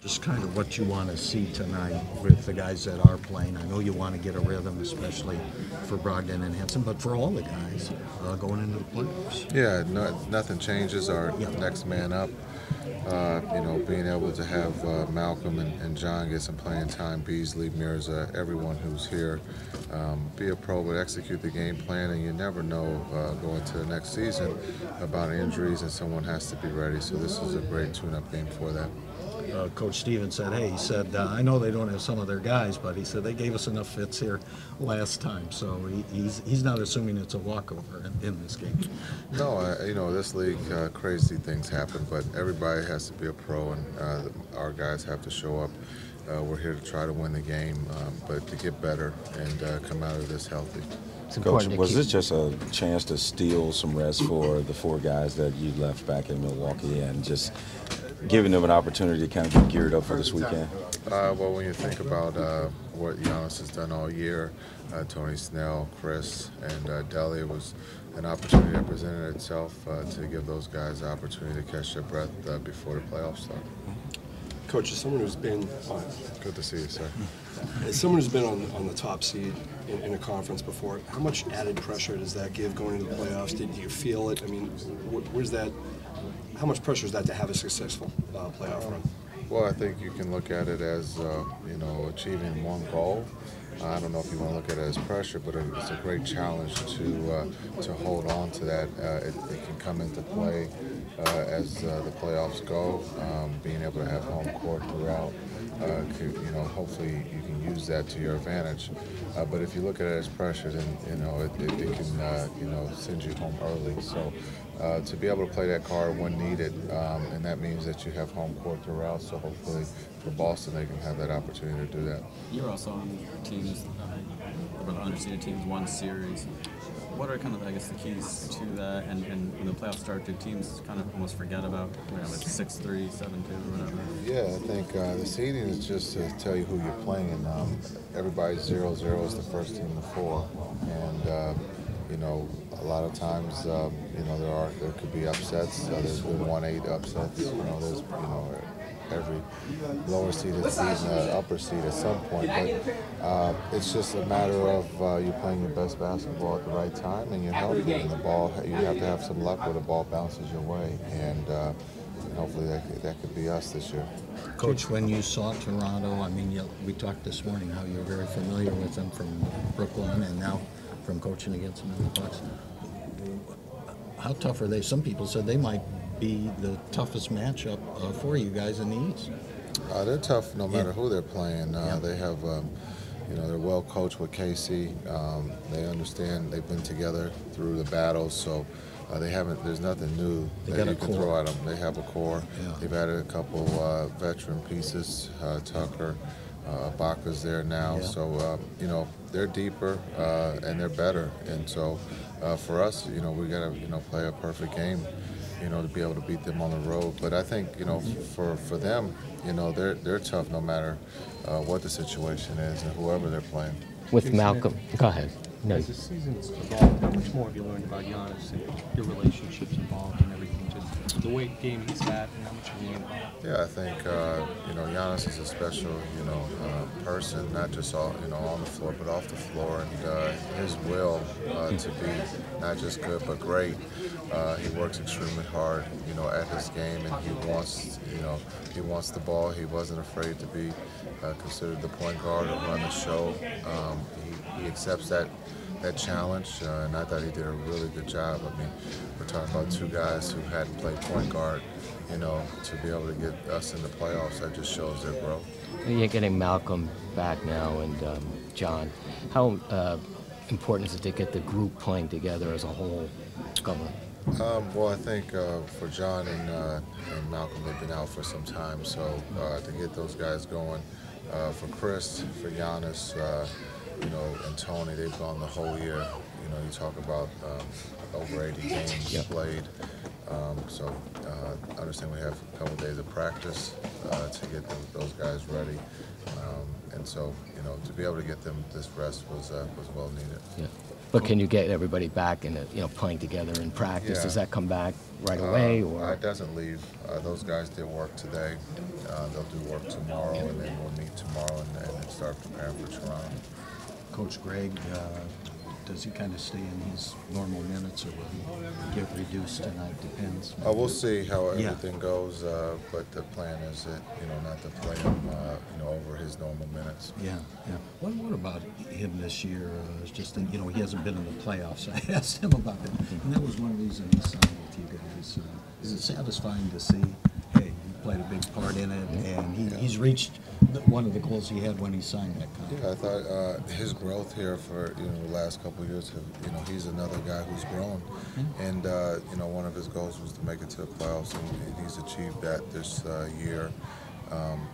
Just kind of what you want to see tonight with the guys that are playing. I know you want to get a rhythm, especially for Brogdon and Henson, but for all the guys going into the playoffs. Yeah, nothing changes. Our next man up. You know, being able to have Malcolm and John get some playing time, Beasley, Mirza, everyone who's here, be a pro, but execute the game plan, and you never know going to the next season about injuries, and someone has to be ready. So this is a great tune-up game for that. Coach Stevens said, hey, he said, I know they don't have some of their guys, but he said they gave us enough fits here last time. So he's not assuming it's a walkover in this game. No, you know, this league, crazy things happen, but everybody has to be a pro, and our guys have to show up. We're here to try to win the game, but to get better and come out of this healthy. Coach, was this just a chance to steal some rest for the 4 guys that you left back in Milwaukee and just giving them an opportunity to kind of get geared up for this weekend? Well, when you think about what Giannis has done all year, Tony Snell, Chris, and Deli, it was an opportunity that presented itself to give those guys the opportunity to catch their breath before the playoffs start. Coach, as someone who's been good to see you, sir. As someone who's been on the top seed in a conference before, how much added pressure does that give going into the playoffs? Did you feel it? I mean, where's that? How much pressure is that to have a successful playoff run? Well, I think you can look at it as you know, achieving one goal. I don't know if you want to look at it as pressure, but it's a great challenge to hold on to that. It can come into play as the playoffs go. Being able to have home court throughout, you know, hopefully you can use that to your advantage. But if you look at it as pressure, then you know it can you know, send you home early. So to be able to play that card when needed, and that means that you have home court throughout. So hopefully for Boston, they can have that opportunity to do that. You're also on teams, the underseeded teams, won series. What are kind of, I guess, the keys to that? And when the playoffs start, do teams kind of almost forget about, you know, like 6-3, 7-2, or whatever? Yeah, I think the seeding is just to tell you who you're playing. Everybody's 0-0 is the first team to 4, and you know, a lot of times, you know, there could be upsets. There's been 1-8 upsets. You know, there's every lower seed has beaten an upper seed at some point, but it's just a matter of you playing your best basketball at the right time, and you're healthy. And the ball, you have to have some luck where the ball bounces your way, and hopefully that could be us this year. Coach, when you saw Toronto, I mean, we talked this morning how you're very familiar with them from Brooklyn and now from coaching against them in the Bucks. How tough are they? Some people said they might be the toughest matchup for you guys in the East. They're tough no matter who they're playing. They have, you know, they're well coached with Casey. They understand. They've been together through the battles, so they haven't. There's nothing new that you can throw at them. They have a core. Yeah. They've added a couple veteran pieces. Tucker, Baca's there now, so you know, they're deeper and they're better. And so for us, you know, we got to, you know, play a perfect game, you know, to be able to beat them on the road. But I think, you know, for them, you know, they're tough no matter what the situation is and whoever they're playing. With Malcolm, go ahead. No. As the season's evolved, how much more have you learned about Giannis and your relationships involved and everything? Just the way game he's at and how much you learned about it? Yeah, I think you know, Giannis is a special, you know, person, not just you know, on the floor, but off the floor, and his will to be not just good but great. He works extremely hard, you know, at his game, and he wants, you know, he wants the ball. He wasn't afraid to be considered the point guard or run the show. He accepts that challenge, and I thought he did a really good job. I mean, we're talking about 2 guys who hadn't played point guard, you know, to be able to get us in the playoffs. That just shows their growth. You're getting Malcolm back now and John. How important is it to get the group playing together as a whole going? Well, I think for John and Malcolm, they've been out for some time, so to get those guys going, for Chris, for Giannis, you know, and Tony, they've gone the whole year. You know, you talk about over 80 games played. So I understand we have a couple days of practice to get those guys ready. And so, you know, to be able to get them this rest was well needed. Yeah. But can you get everybody back and playing together in practice? Yeah. Does that come back right away, or It doesn't leave. Those guys did work today. They'll do work tomorrow, and then we'll meet tomorrow and then start preparing for Toronto. Coach Greg, does he kind of stay in his normal minutes, or will he get reduced tonight? Depends. We'll see how Yeah. everything goes, but the plan is that, you know, not to play him, you know, over his normal minutes. Yeah, yeah. What about him this year? It's just that, you know, he hasn't been in the playoffs. I asked him about that, and that was one reason he signed with you guys. Is it satisfying to see, hey, he played a big part in it, and he's reached one of the goals he had when he signed that contract? Yeah, I thought his growth here for, you know, the last couple of years, you know, he's another guy who's grown, and you know, one of his goals was to make it to the playoffs, and he's achieved that this year.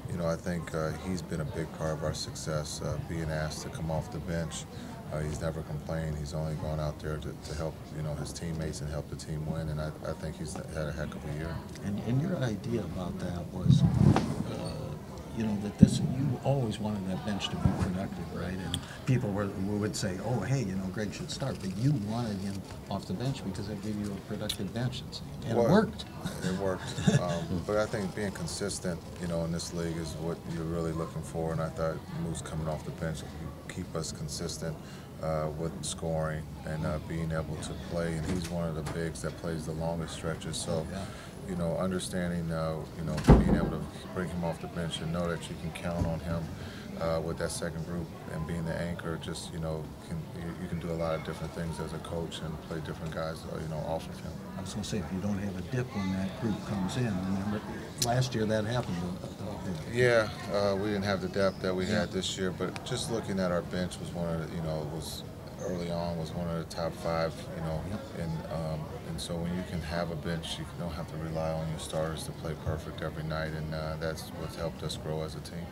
You know, I think he's been a big part of our success, being asked to come off the bench. He's never complained. He's only gone out there to help, you know, his teammates and help the team win, and I think he's had a heck of a year. And your idea about that was, you know, that you always wanted that bench to be productive, right? And people would say, oh, hey, you know, Greg should start, but you wanted him off the bench because it gave you a productive bench, and it worked. It worked, but I think being consistent, you know, in this league is what you're really looking for, and I thought Moose coming off the bench would keep us consistent with scoring and being able to play, and he's one of the bigs that plays the longest stretches, so you know, understanding, you know, being able to bring him off the bench and know that you can count on him with that second group and being the anchor, just, you know, you can do a lot of different things as a coach and play different guys, you know, off of him. I was going to say, if you don't have a dip when that group comes in, remember, last year that happened. Yeah, we didn't have the depth that we had this year, but just looking at our bench was one of the, you know, was early on was one of the top 5, you know, and so when you can have a bench, you don't have to rely on your starters to play perfect every night, and that's what's helped us grow as a team.